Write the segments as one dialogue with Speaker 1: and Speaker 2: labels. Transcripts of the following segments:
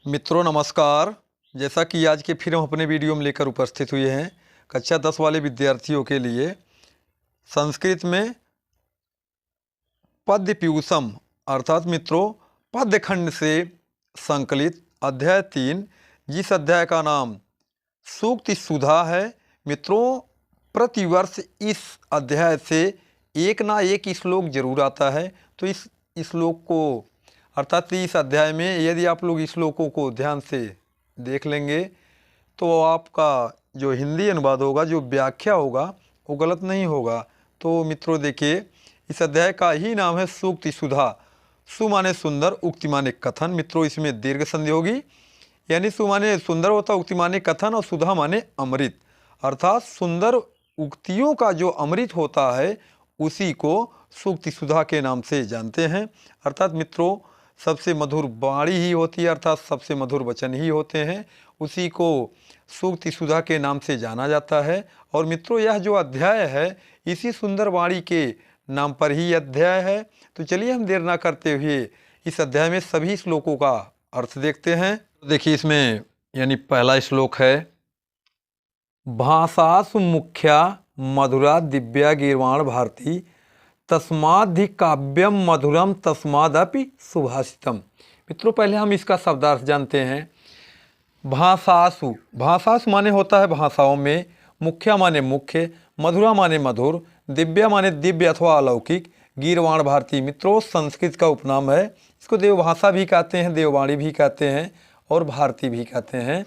Speaker 1: मित्रों नमस्कार। जैसा कि आज के फिर हम अपने वीडियो में लेकर उपस्थित हुए हैं कक्षा 10 वाले विद्यार्थियों के लिए संस्कृत में पद्य पीयूषम अर्थात मित्रों पद्य खंड से संकलित अध्याय 3, जिस अध्याय का नाम सूक्ति सुधा है। मित्रों प्रतिवर्ष इस अध्याय से एक ना एक श्लोक जरूर आता है, तो इस श्लोक को अर्थात इस अध्याय में यदि आप लोग श्लोकों को ध्यान से देख लेंगे तो आपका जो हिंदी अनुवाद होगा, जो व्याख्या होगा, वो गलत नहीं होगा। तो मित्रों देखिए, इस अध्याय का ही नाम है सूक्ति सुधा। सु माने सुंदर, उक्ति माने कथन। मित्रों इसमें दीर्घ संधि होगी, यानी सु माने सुंदर होता, उक्ति माने कथन, और सुधा माने अमृत। अर्थात सुंदर उक्तियों का जो अमृत होता है उसी को सूक्ति सुधा के नाम से जानते हैं। अर्थात मित्रों सबसे मधुर वाणी ही होती है, अर्थात सबसे मधुर वचन ही होते हैं, उसी को सूक्ति सुधा के नाम से जाना जाता है। और मित्रों यह जो अध्याय है इसी सुंदर वाणी के नाम पर ही अध्याय है। तो चलिए हम देर ना करते हुए इस अध्याय में सभी श्लोकों का अर्थ देखते हैं। देखिए इसमें यानी पहला श्लोक है, भाषासु मुख्या मधुरा दिव्या गीर्वाण भारती तस्माद्धि काव्यम मधुरम तस्मादपि सुभाषितम। मित्रों पहले हम इसका शब्दार्थ जानते हैं। भाषासु, भाषासु माने होता है भाषाओं में, मुख्या माने मुख्य, मधुरा माने मधुर, दिव्या माने दिव्य अथवा अलौकिक, गीर्वाण भारती मित्रों संस्कृत का उपनाम है। इसको देवभाषा भी कहते हैं, देववाणी भी कहते हैं और भारती भी कहते हैं।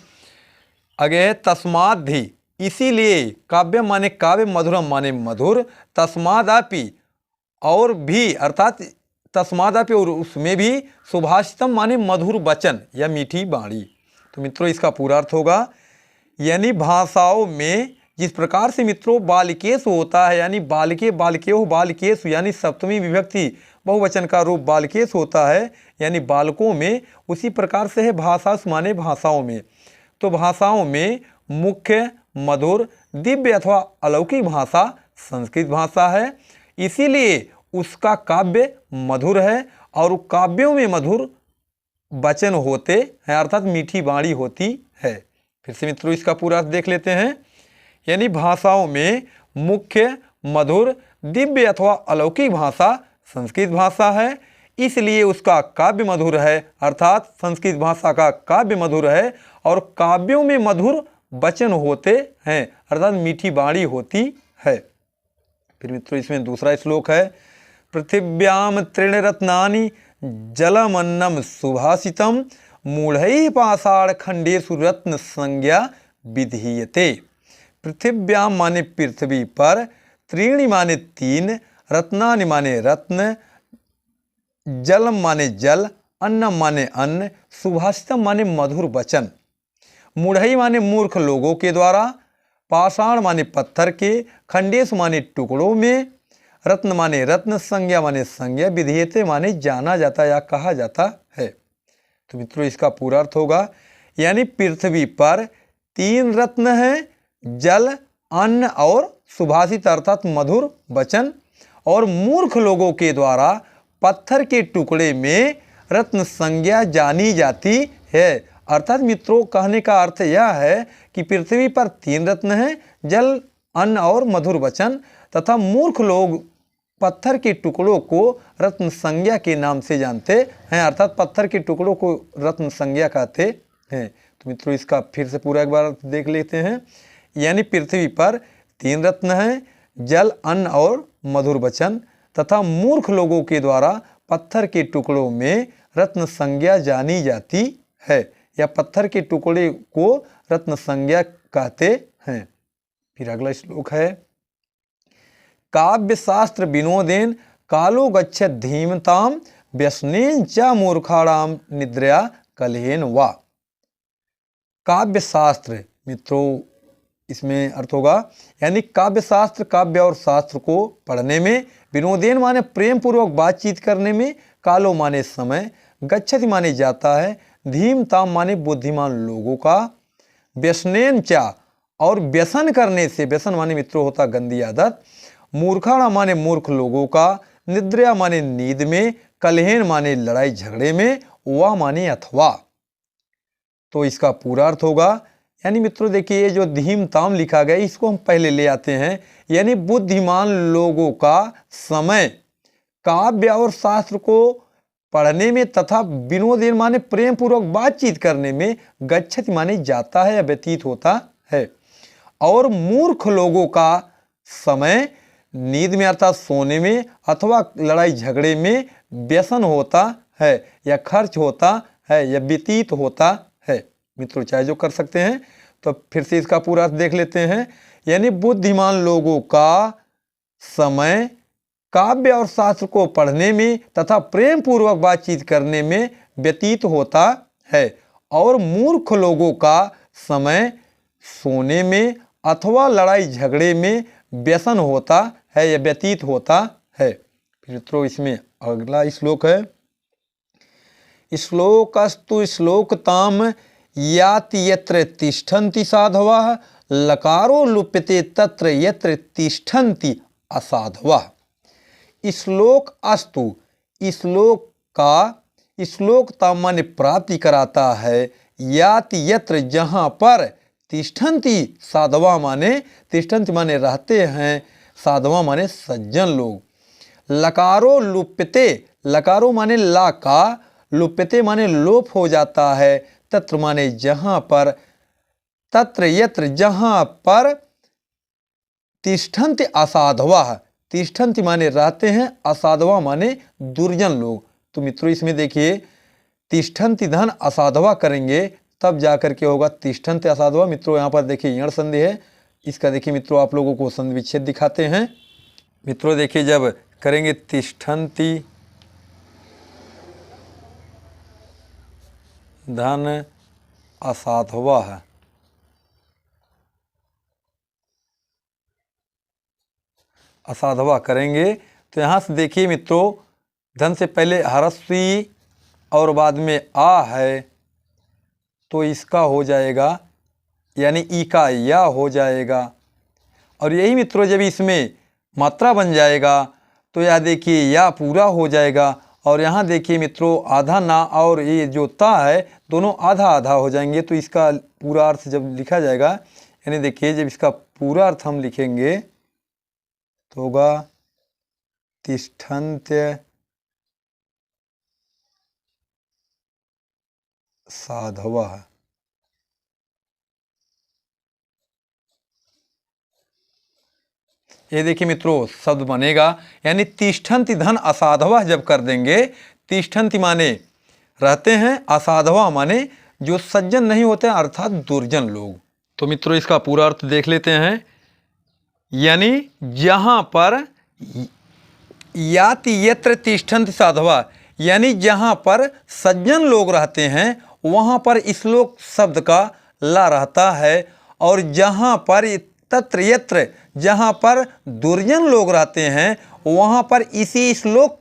Speaker 1: आगे है तस्माद्धि, इसीलिए, काव्य माने काव्य, मधुरम माने मधुर, तस्मादपि और भी, अर्थात तस्मादपि और उसमें भी, सुभाषितम माने मधुर वचन या मीठी वाणी। तो मित्रों इसका पूरा अर्थ होगा, यानी भाषाओं में जिस प्रकार से मित्रों बालिकेषु होता है, यानी बालिके बालिकेयो बालिकेषु, यानी सप्तमी विभक्ति बहुवचन का रूप बालिकेषु होता है, यानी बालकों में, उसी प्रकार से है भाषासु माने भाषाओं में। तो भाषाओं में मुख्य, मधुर, दिव्य अथवा अलौकिक भाषा संस्कृत भाषा है, इसीलिए उसका काव्य मधुर है और काव्यों में मधुर वचन होते हैं, अर्थात मीठी वाणी होती है। फिर से मित्रों इसका पूरा अर्थ देख लेते हैं, यानी भाषाओं में मुख्य, मधुर, दिव्य अथवा अलौकिक भाषा संस्कृत भाषा है, इसलिए उसका काव्य मधुर है, अर्थात संस्कृत भाषा का काव्य मधुर है और काव्यों में मधुर वचन होते हैं, अर्थात मीठी वाणी होती है। फिर मित्रों इसमें दूसरा श्लोक है, पृथिव्याम तृणरत्नानि जलमन्नम सुभाषितम मूढ़ैः पाषाण खंडेषु रत्न संज्ञा विधीयते। पृथिव्याम माने पृथ्वी पर, त्रीणि माने तीन, रत्नानि माने रत्न, जलम माने जल, अन्नम माने अन्न, सुभाषितम माने मधुर वचन। मूढ़ैः माने मूर्ख लोगों के द्वारा, पाषाण माने पत्थर के, खंडेश माने टुकड़ों में, रत्न माने रत्न, संज्ञा माने संज्ञा, विधेयते माने जाना जाता या कहा जाता है। तो मित्रों इसका पूरा अर्थ होगा, यानी पृथ्वी पर तीन रत्न हैं, जल, अन्न और सुभाषित अर्थात मधुर वचन, और मूर्ख लोगों के द्वारा पत्थर के टुकड़े में रत्न संज्ञा जानी जाती है। अर्थात मित्रों कहने का अर्थ यह है कि पृथ्वी पर तीन रत्न हैं, जल, अन्न और मधुर वचन, तथा मूर्ख लोग पत्थर के टुकड़ों को रत्न संज्ञा के नाम से जानते हैं, अर्थात पत्थर के टुकड़ों को रत्न संज्ञा कहते हैं। तो मित्रों इसका फिर से पूरा एक बार देख लेते हैं, यानी पृथ्वी पर तीन रत्न हैं, जल, अन्न और मधुर वचन, तथा मूर्ख लोगों के द्वारा पत्थर के टुकड़ों में रत्न संज्ञा जानी जाती है, या पत्थर के टुकड़े को रत्न संज्ञा कहते हैं। फिर अगला श्लोक है, काव्य शास्त्र विनोदेन कालो गच्छत धीमताम व्यसनेन च मूर्खाणाम निद्रया कलहेन वा। काव्य शास्त्र मित्रों इसमें अर्थ होगा, यानी काव्य शास्त्र, काव्य और शास्त्र को पढ़ने में, विनोदेन माने प्रेम पूर्वक बातचीत करने में, कालो माने समय, गच्छति माने जाता है, धीमताम माने बुद्धिमान लोगों का, व्यसनेन चा और व्यसन करने से, व्यसन माने मित्रों होता गंदी आदत, मूर्खाणा माने मूर्ख लोगों का, निद्रा माने नींद में, कलहेन माने लड़ाई झगड़े में, वा माने अथवा। तो इसका पूरा अर्थ होगा, यानी मित्रों देखिए ये जो धीम ताम लिखा गया इसको हम पहले ले आते हैं, यानी बुद्धिमान लोगों का समय काव्य और शास्त्र को पढ़ने में तथा विनोदेन माने प्रेम पूर्वक बातचीत करने में गच्छति माने जाता है या व्यतीत होता है, और मूर्ख लोगों का समय नींद में अर्थात सोने में अथवा लड़ाई झगड़े में व्यसन होता है या खर्च होता है या व्यतीत होता है। मित्रों चाहे जो कर सकते हैं, तो फिर से इसका पूरा अर्थ देख लेते हैं, यानी बुद्धिमान लोगों का समय काव्य और शास्त्र को पढ़ने में तथा प्रेम पूर्वक बातचीत करने में व्यतीत होता है, और मूर्ख लोगों का समय सोने में अथवा लड़ाई झगड़े में व्यसन होता है या व्यतीत होता है। मित्रों इसमें अगला श्लोक है, श्लोकस्तु श्लोकताम याति यत्र तिष्ठन्ति साधवः लकारो लुप्यते तत्र यत्र तिष्ठन्ति असाधवः। श्लोक अस्तु, श्लोकता माने प्राप्ति कराता है, याति यत्र जहाँ पर, तिष्ठन्ति साधवा माने तिष्ठन्ति माने रहते हैं, साधवा माने सज्जन लोग। लकारो लुप्यते, लकारो माने लाका, लुप्यते माने लोप हो जाता है, तत्र माने जहाँ पर, तत्र यत्र जहाँ पर, तिष्ठन्ति असाधवा, तिष्ठन्ति माने रहते हैं, असाधवा माने दुर्जन लोग। तो मित्रों इसमें देखिए तिष्ठन्ति धन असाधवा करेंगे तब जाकर के होगा तिष्ठन्ति असाधवा। मित्रों यहाँ पर देखिए यण संधि है, इसका देखिए मित्रों आप लोगों को संधि विच्छेद दिखाते हैं। मित्रों देखिए जब करेंगे तिष्ठन्ति धन असाधवा है, असाधवा करेंगे तो यहाँ से देखिए मित्रों धन से पहले ह्रस्वी और बाद में आ है, तो इसका हो जाएगा यानी ई का या हो जाएगा, और यही मित्रों जब इसमें मात्रा बन जाएगा तो यह देखिए या पूरा हो जाएगा, और यहाँ देखिए मित्रों आधा ना और ये जो ता है दोनों आधा आधा हो जाएंगे, तो इसका पूरा अर्थ जब लिखा जाएगा, यानी देखिए जब इसका पूरा अर्थ हम लिखेंगे तो होगा तिष्ठन्त्य साधवः। ये देखिए मित्रों शब्द बनेगा, यानी तिष्ठन्ति धन असाधवः जब कर देंगे, तिष्ठन्ति माने रहते हैं, असाधवा माने जो सज्जन नहीं होते अर्थात दुर्जन लोग। तो मित्रों इसका पूरा अर्थ देख लेते हैं, यानी जहाँ पर, याति यत्र तिष्ठन्ति साधवा, यानी जहाँ पर सज्जन लोग रहते हैं वहाँ पर श्लोक शब्द का ला रहता है, और जहाँ पर तत्र यत्र जहाँ पर दुर्जन लोग रहते हैं वहाँ पर इसी श्लोक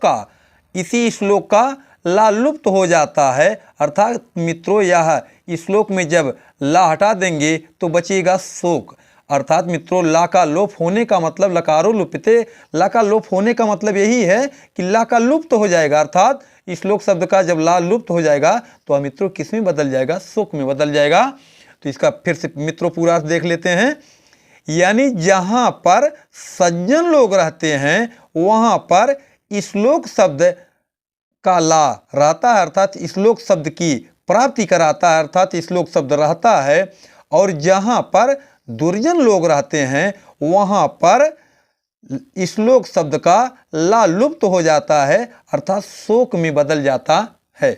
Speaker 1: का ला लुप्त हो जाता है। अर्थात मित्रों यह श्लोक में जब ला हटा देंगे तो बचेगा शोक, अर्थात मित्रों ला का लोप होने का मतलब लकारो लुप्यते, ला का लोप होने का मतलब यही है कि ला का लुप्त हो जाएगा, अर्थात श्लोक शब्द का जब ला लुप्त हो जाएगा तो मित्रों किस में बदल जाएगा, शोक में बदल जाएगा। तो इसका फिर से मित्रों पूरा अर्थ देख लेते हैं, यानी जहाँ पर सज्जन लोग रहते हैं वहाँ पर श्लोक शब्द का ला रहता है, अर्थात श्लोक शब्द की प्राप्ति कराता है, अर्थात श्लोक शब्द रहता है, और जहाँ पर दुर्जन लोग रहते हैं वहाँ पर श्लोक शब्द का ला लुप्त हो जाता है, अर्थात शोक में बदल जाता है।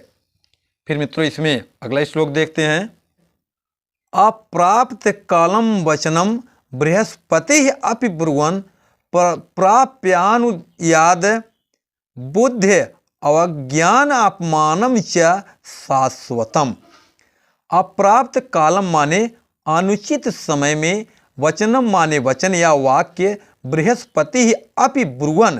Speaker 1: फिर मित्रों इसमें अगला श्लोक देखते हैं, अप्राप्त कालम वचनम बृहस्पति अपि ब्रुवन् प्राप्यानुयाद बुद्धि अवज्ञान अपमानम च शाश्वतम। अप्राप्त कालम माने अनुचित समय में, वचनम माने वचन या वाक्य, बृहस्पति अपि ब्रुवन्,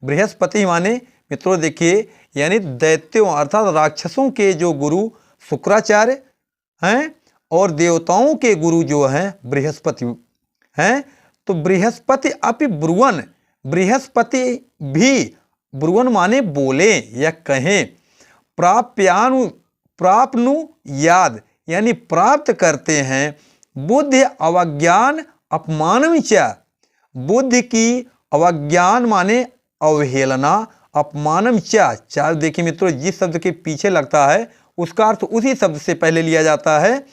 Speaker 1: बृहस्पति माने मित्रों देखिए यानी दैत्यों अर्थात राक्षसों के जो गुरु शुक्राचार्य हैं और देवताओं के गुरु जो हैं बृहस्पति हैं, तो बृहस्पति अपि ब्रुवन्, बृहस्पति भी, ब्रुवन् माने बोले या कहें, प्राप्नु याद, यानी प्राप्त करते हैं। बुद्धि अवज्ञान अपमानम च, बुद्धि की अवज्ञान माने अवहेलना, अपमानम च देखिए मित्रों, जिस शब्द के पीछे लगता है उसका अर्थ उसी शब्द से पहले लिया जाता है,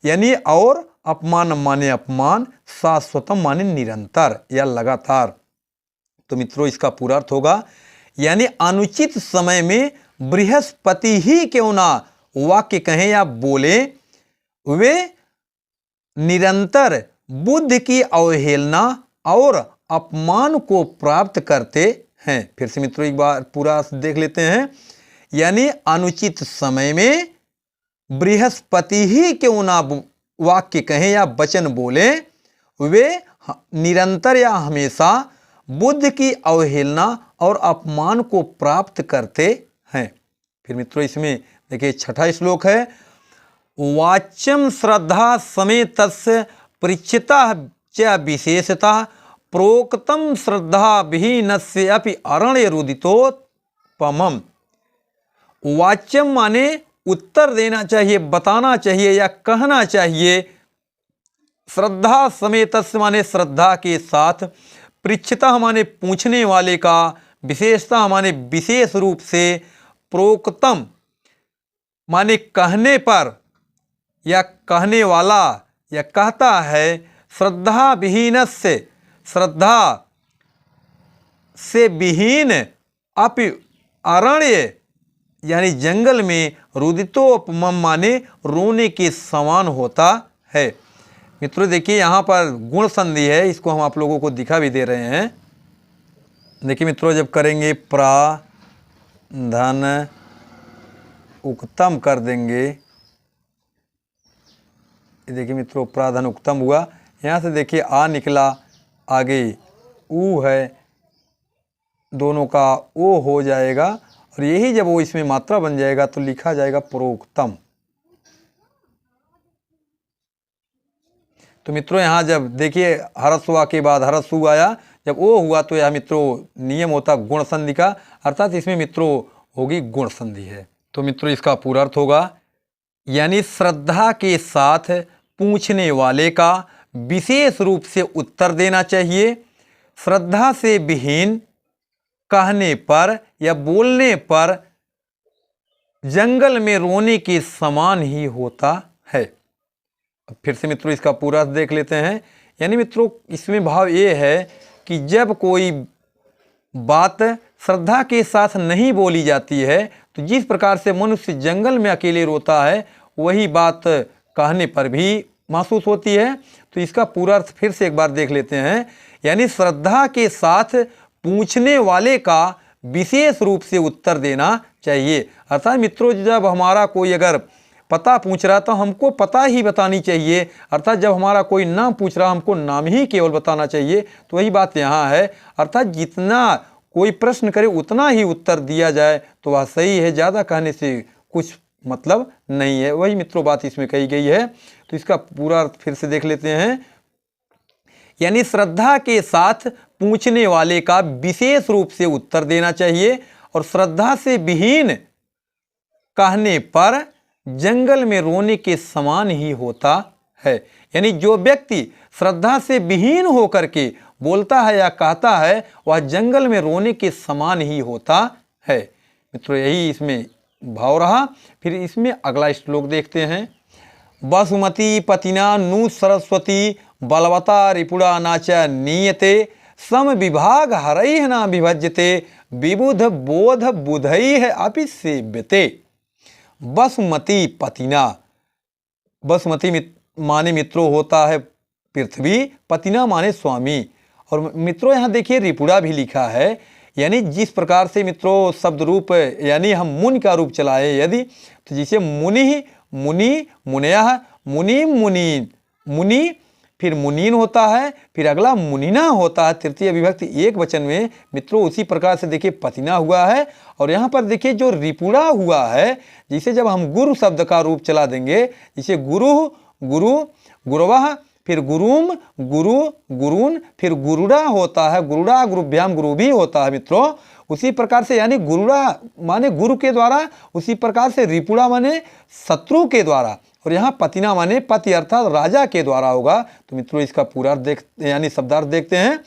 Speaker 1: यानी और अपमान माने अपमान, शाश्वतम माने निरंतर या लगातार। तो मित्रों इसका पूरा अर्थ होगा, यानी अनुचित समय में बृहस्पति ही क्यों ना वाक्य कहें या बोले, वे निरंतर बुद्धि की अवहेलना और अपमान को प्राप्त करते हैं। फिर से मित्रों एक बार पूरा देख लेते हैं, यानी अनुचित समय में बृहस्पति ही क्यों ना वाक्य कहें या वचन बोले, वे निरंतर या हमेशा बुद्धि की अवहेलना और अपमान को प्राप्त करते हैं। फिर मित्रों इसमें देखिए छठा श्लोक है, वाच्यम श्रद्धा समेतस्य परीक्षिता च विशेषता प्रोक्तम श्रद्धा विहीनस्य अपि अरण्य रुदितोपमम। वाच्यम माने उत्तर देना चाहिए, बताना चाहिए या कहना चाहिए। श्रद्धा समेत माने श्रद्धा के साथ, पृच्छता माने पूछने वाले का, विशेषता माने विशेष रूप से, प्रोक्तम माने कहने पर या कहने वाला या कहता है, श्रद्धा विहीनस्य श्रद्धा से विहीन, अपि अरण्य यानी जंगल में, रुदितोपमम माने रोने के समान होता है। मित्रों देखिए यहाँ पर गुण संधि है, इसको हम आप लोगों को दिखा भी दे रहे हैं। देखिए मित्रों जब करेंगे प्रा धन उक्तम कर देंगे, देखिए मित्रों प्राधन उक्तम हुआ, यहाँ से देखिए आ निकला, आगे ऊ है, दोनों का ओ हो जाएगा, और यही जब वो इसमें मात्रा बन जाएगा तो लिखा जाएगा प्रोक्तम। तो मित्रों यहाँ जब देखिए हरस्वा के बाद हरस्सु आया, जब ओ हुआ तो यह मित्रों नियम होता गुण संधि का, अर्थात इसमें मित्रों होगी गुण संधि है। तो मित्रों इसका पूरा अर्थ होगा, यानी श्रद्धा के साथ पूछने वाले का विशेष रूप से उत्तर देना चाहिए। श्रद्धा से विहीन कहने पर या बोलने पर जंगल में रोने के समान ही होता है। अब फिर से मित्रों इसका पूरा अर्थ देख लेते हैं, यानी मित्रों इसमें भाव ये है कि जब कोई बात श्रद्धा के साथ नहीं बोली जाती है तो जिस प्रकार से मनुष्य जंगल में अकेले रोता है, वही बात कहने पर भी महसूस होती है। तो इसका पूरा अर्थ फिर से एक बार देख लेते हैं, यानी श्रद्धा के साथ पूछने वाले का विशेष रूप से उत्तर देना चाहिए। अर्थात मित्रों जब हमारा कोई अगर पता पूछ रहा तो हमको पता ही बतानी चाहिए, अर्थात जब हमारा कोई नाम पूछ रहा हमको नाम ही केवल बताना चाहिए। तो वही बात यहाँ है, अर्थात जितना कोई प्रश्न करे उतना ही उत्तर दिया जाए तो वह सही है, ज़्यादा कहने से कुछ मतलब नहीं है। वही मित्रों बात इसमें कही गई है। तो इसका पूरा अर्थ फिर से देख लेते हैं, यानी श्रद्धा के साथ पूछने वाले का विशेष रूप से उत्तर देना चाहिए, और श्रद्धा से विहीन कहने पर जंगल में रोने के समान ही होता है। यानी जो व्यक्ति श्रद्धा से विहीन होकर के बोलता है या कहता है वह जंगल में रोने के समान ही होता है। मित्रों यही इसमें भाव रहा। फिर इसमें अगला श्लोक देखते हैं, वसुमती पतिना नु सरस्वती बलवता रिपुड़ा नाच नीयते सम विभाग हरैः न विभज्यते विबुध बोध बुधैः अपि सेव्यते। वसुमती पतिना, वसुमती माने मित्रों होता है पृथ्वी, पतिना माने स्वामी। और मित्रों यहाँ देखिए रिपुड़ा भी लिखा है, यानी जिस प्रकार से मित्रों शब्द रूप यानी हम मुनि का रूप चलाए यदि, तो जिसे मुनि मुनि मुनयः मुनि मुनीन, मुनि फिर मुनीन होता है, फिर अगला मुनिना होता है तृतीय विभक्ति एक वचन में। मित्रों उसी प्रकार से देखिए पतिना हुआ है, और यहाँ पर देखिए जो रिपुड़ा हुआ है, जिसे जब हम गुरु शब्द का रूप चला देंगे, जिसे गुरु गुरु गुरवः, फिर गुरुम गुरु गुरुन, फिर गुरुड़ा होता है, गुरुड़ा गुरुभ्याम गुरु भी होता है मित्रों। उसी प्रकार से यानी गुरुड़ा माने गुरु के द्वारा, उसी प्रकार से रिपुड़ा माने शत्रु के द्वारा, और यहाँ पतिना माने पति अर्थात राजा के द्वारा होगा। तो मित्रों इसका पूरा यानी शब्दार्थ देखते हैं।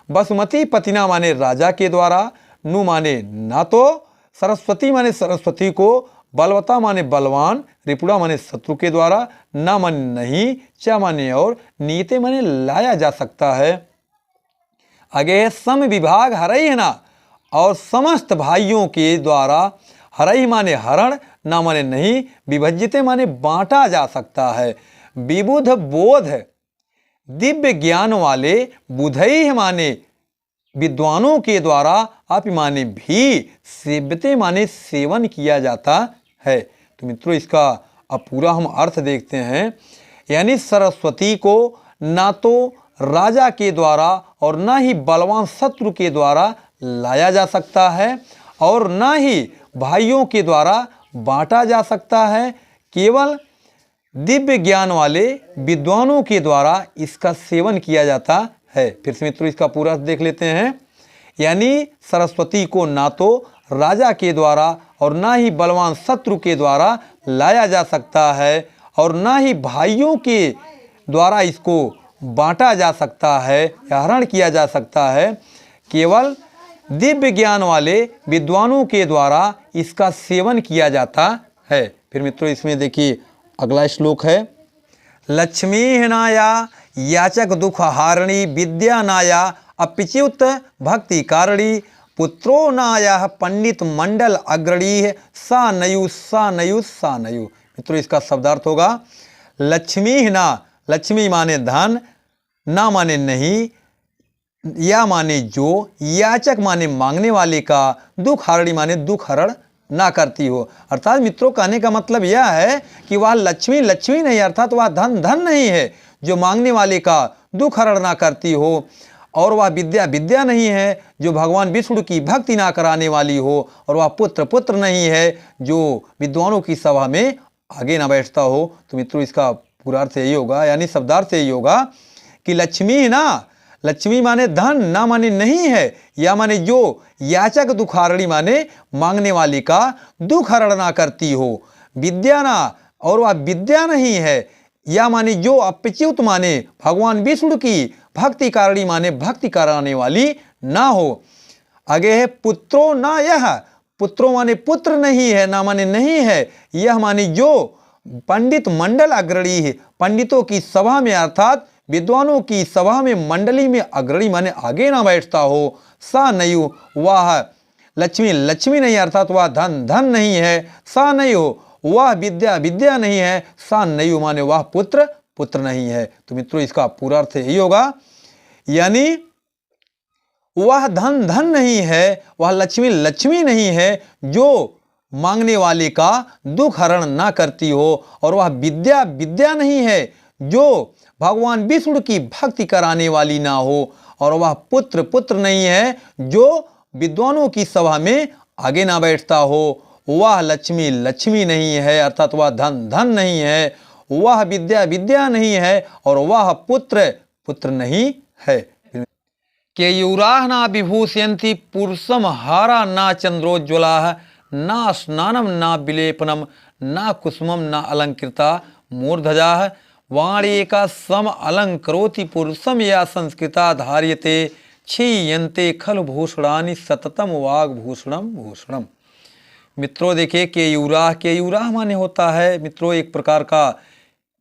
Speaker 1: बसुमती पतिना माने राजा के द्वारा, नु माने ना तो, सरस्वती माने सरस्वती को, बलवता माने बलवान, रिपुड़ा माने शत्रु के द्वारा, ना माने नहीं, चा माने और, नीते माने लाया जा सकता है। आगे है सम विभाग हरई है ना, और समस्त भाइयों के द्वारा, हरई माने हरण, ना माने नहीं, विभज्यते माने बांटा जा सकता है। विबुध बोध दिव्य ज्ञान वाले, बुधई माने विद्वानों के द्वारा, आप माने भी, सेव्यते माने सेवन किया जाता है। तो मित्रों इसका अब पूरा हम अर्थ देखते हैं। यानी सरस्वती को ना तो राजा के द्वारा और ना ही बलवान शत्रु के द्वारा लाया जा सकता है, और ना ही भाइयों के द्वारा बांटा जा सकता है। केवल दिव्य ज्ञान वाले विद्वानों के द्वारा इसका सेवन किया जाता है। फिर से मित्रों इसका पूरा अर्थ देख लेते हैं। यानी सरस्वती को ना तो राजा के द्वारा और ना ही बलवान शत्रु के द्वारा लाया जा सकता है, और ना ही भाइयों के द्वारा इसको बांटा जा सकता है या हरण किया जा सकता है। केवल दिव्य ज्ञान वाले विद्वानों के द्वारा इसका सेवन किया जाता है। फिर मित्रों इसमें देखिए अगला श्लोक है, लक्ष्मी नाया याचक दुख हारणी, विद्या नाया अपिच्युत भक्ति कारणी, पुत्रो नाया पंडित मंडल अग्रणी, सा नयु सा नयु सा नयु। मित्रों इसका शब्दार्थ होगा, लक्ष्मी ना, लक्ष्मी माने धन, ना माने नहीं, या माने जो, याचक माने मांगने वाले का, दुख हारणी माने दुख हरण ना करती हो। अर्थात मित्रों कहने का मतलब यह है कि वह लक्ष्मी लक्ष्मी नहीं, अर्थात वह धन धन नहीं है जो मांगने वाले का दुख हरण ना करती हो, और वह विद्या विद्या नहीं है जो भगवान विष्णु की भक्ति ना कराने वाली हो, और वह पुत्र पुत्र नहीं है जो विद्वानों की सभा में आगे ना बैठता हो। तो मित्रों इसका पूरा अर्थ यही होगा, यानी शब्दार्थ यही होगा कि लक्ष्मी ना, लक्ष्मी माने धन, ना माने नहीं है, या माने जो, याचक दुखारणी माने मांगने वाली का दुख हरण ना करती हो, विद्या ना, और वह विद्या नहीं है, या माने जो, अपिच्युत माने भगवान विष्णु की भक्ति कारणी माने भक्ति कराने वाली ना हो। आगे है पुत्रो ना यह, पुत्रो माने पुत्र नहीं है, ना माने नहीं है, यह माने जो, पंडित मंडल अग्रणी है, पंडितों की सभा में अर्थात विद्वानों की सभा में मंडली में अग्रणी माने आगे ना बैठता हो। सा नयु, वह लक्ष्मी लक्ष्मी नहीं अर्थात वह धन धन नहीं है। सा नयु, वह विद्या विद्या नहीं है। सा नयु माने वह पुत्र पुत्र नहीं है। तो मित्रों इसका पूरा अर्थ यही होगा, यानी वह धन धन नहीं है, वह लक्ष्मी लक्ष्मी नहीं है जो मांगने वाले का दुख हरण ना करती हो, और वह विद्या विद्या नहीं है जो भगवान विष्णु की भक्ति कराने वाली ना हो, और वह पुत्र पुत्र नहीं है जो विद्वानों की सभा में आगे ना बैठता हो। वह लक्ष्मी लक्ष्मी नहीं है अर्थात वह धन धन नहीं है, वह विद्या विद्या नहीं है, और वह पुत्र पुत्र नहीं है। केयूराः ना विभूषयन्ति पुरुषम हारा ना चंद्रोज्ज्वलाः, ना स्नानम ना विलेपनम ना कुसुमम ना अलंकृता मूर्धजाः, वाणेका सम अलंकरोति पुरुषम या संस्कृता धार्यते, क्षीयन्ते खल भूषणानि सततम वाग भूषणम भूषणम। मित्रों देखिए केयूराः, केयूराः माने होता है मित्रों एक प्रकार का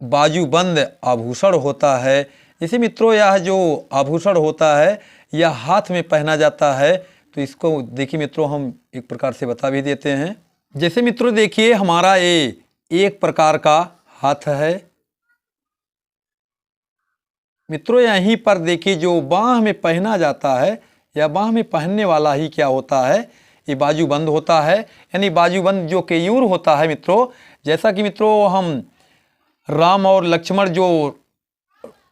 Speaker 1: बाजूबंद आभूषण होता है। जैसे मित्रों यह जो आभूषण होता है यह हाथ में पहना जाता है। तो इसको देखिए मित्रों हम एक प्रकार से बता भी देते हैं। जैसे मित्रों देखिए हमारा ये एक प्रकार का हाथ है। मित्रों यहीं पर देखिए जो बाह में पहना जाता है या बाह में पहनने वाला ही क्या होता है, ये बाजूबंद होता है। यानी बाजूबंद जो केयूर होता है मित्रों, जैसा कि मित्रों हम राम और लक्ष्मण जो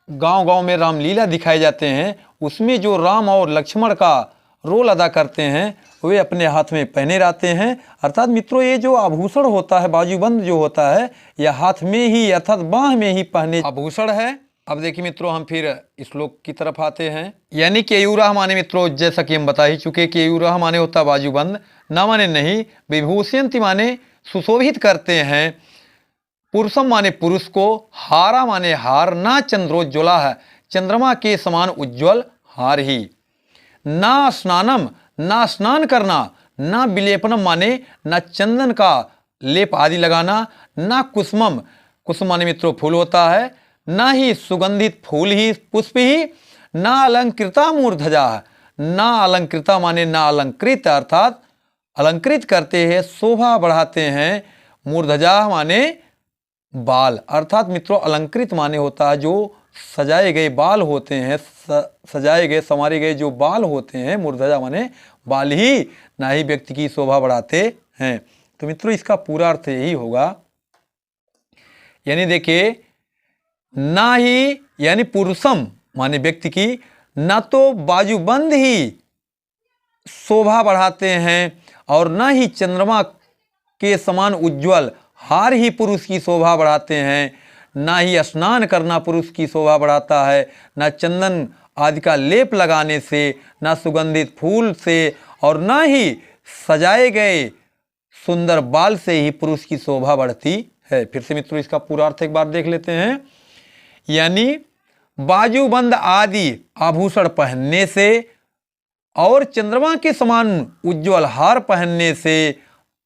Speaker 1: गांव-गांव में रामलीला दिखाए जाते हैं उसमें जो राम और लक्ष्मण का रोल अदा करते हैं वे अपने हाथ में पहने रहते हैं। अर्थात मित्रों ये जो आभूषण होता है बाजूबंद जो होता है यह हाथ में ही अर्थात बाह में ही पहने आभूषण है। अब देखिए मित्रों हम फिर श्लोक की तरफ आते हैं। यानी केयूराः माने मित्रों जैसा कि हम बता ही चुके, केयूराः माने होता है बाजूबंद, ना माने नहीं, विभूषयन्ति माने सुशोभित करते हैं, पुरुषम माने पुरुष को, हारा माने हार, ना चंद्रोज्ज्वला है चंद्रमा के समान उज्ज्वल हार ही। ना स्नानम ना स्नान करना, ना विलेपनम माने ना चंदन का लेप आदि लगाना, ना कुसुमम कुसुम माने मित्रों फूल होता है, ना ही सुगंधित फूल ही पुष्प ही, ना अलंकृता मूर्धजा, ना अलंकृता माने ना अलंकृत अर्थात अलंकृत करते हैं शोभा बढ़ाते हैं, मूर्धजा माने बाल अर्थात मित्रों अलंकृत माने होता है जो सजाए गए बाल होते हैं, सजाए गए संवारे गए जो बाल होते हैं, मूर्धजा माने बाल ही, ना ही व्यक्ति की शोभा बढ़ाते हैं। तो मित्रों इसका पूरा अर्थ यही होगा, यानी देखिए ना ही यानी पुरुषम माने व्यक्ति की, ना तो बाजूबंद ही शोभा बढ़ाते हैं और ना ही चंद्रमा के समान उज्ज्वल हार ही पुरुष की शोभा बढ़ाते हैं, ना ही स्नान करना पुरुष की शोभा बढ़ाता है, ना चंदन आदि का लेप लगाने से, ना सुगंधित फूल से और ना ही सजाए गए सुंदर बाल से ही पुरुष की शोभा बढ़ती है। फिर से मित्रों इसका पूरा अर्थ एक बार देख लेते हैं, यानी बाजूबंद आदि आभूषण पहनने से और चंद्रमा के समान उज्ज्वल हार पहनने से,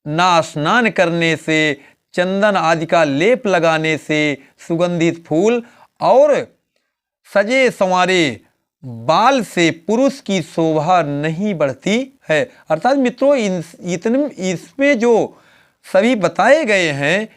Speaker 1: ना स्नान करने से, चंदन आदि का लेप लगाने से, सुगंधित फूल और सजे संवारे बाल से पुरुष की शोभा नहीं बढ़ती है। अर्थात मित्रों इसमें जो सभी बताए गए हैं,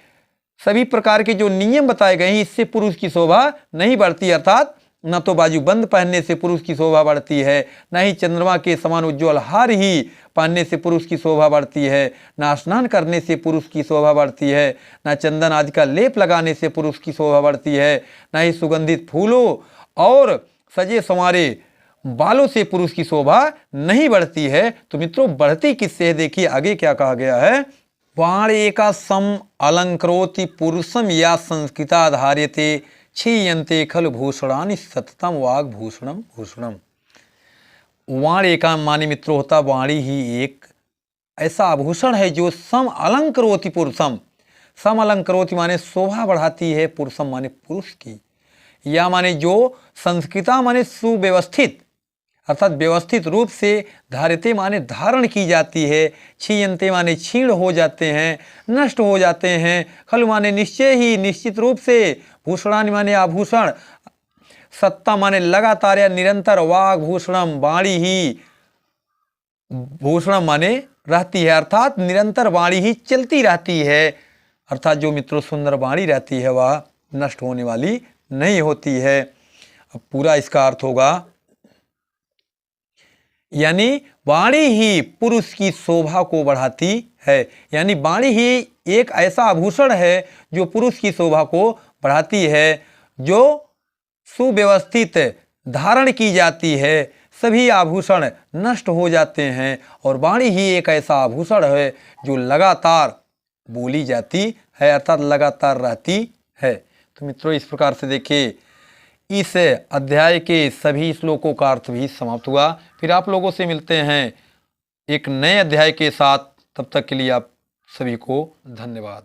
Speaker 1: सभी प्रकार के जो नियम बताए गए हैं, इससे पुरुष की शोभा नहीं बढ़ती। अर्थात न तो बाजूबंद पहनने से पुरुष की शोभा बढ़ती है, न ही चंद्रमा के समान उज्ज्वल हार ही पहनने से पुरुष की शोभा बढ़ती है, न स्नान करने से पुरुष की शोभा बढ़ती है, न चंदन आदि का लेप लगाने से पुरुष की शोभा बढ़ती है, न ही सुगंधित फूलों और सजे संवारे बालों से पुरुष की शोभा नहीं बढ़ती है। तो मित्रों बढ़ती किससे है, देखिए आगे क्या कहा गया है, वाण एका सम अलंकरोति पुरुषम या संस्कृता धार्यते क्षीयन्ते खलु भूषणानि सततम वाग भूषणम भूषणम। वाण एका माने मित्रों होता वाणी ही एक ऐसा आभूषण है जो सम अलंकरोति पुरुषम, सम अलंकरोति माने शोभा बढ़ाती है, पुरुषम माने पुरुष की, या माने जो संस्कृता माने सुव्यवस्थित अर्थात व्यवस्थित रूप से, धार्यते माने धारण की जाती है, क्षीयन्ते माने क्षीण हो जाते हैं, नष्ट हो जाते हैं, खलु माने निश्चय ही निश्चित रूप से, भूषणानि माने आभूषण, सत्ता माने लगातार या निरंतर, वाग भूषणम वाणी ही भूषणम माने रहती है अर्थात निरंतर वाणी ही चलती रहती है। अर्थात जो मित्रों सुंदर वाणी रहती है वह नष्ट होने वाली नहीं होती है। अब पूरा इसका अर्थ होगा, यानी वाणी ही पुरुष की शोभा को बढ़ाती है, यानी वाणी ही एक ऐसा आभूषण है जो पुरुष की शोभा को बढ़ाती है, जो सुव्यवस्थित धारण की जाती है, सभी आभूषण नष्ट हो जाते हैं और वाणी ही एक ऐसा आभूषण है जो लगातार बोली जाती है अर्थात लगातार रहती है। तो मित्रों इस प्रकार से देखिए इस अध्याय के सभी श्लोकों का अर्थ भी समाप्त हुआ। फिर आप लोगों से मिलते हैं एक नए अध्याय के साथ, तब तक के लिए आप सभी को धन्यवाद।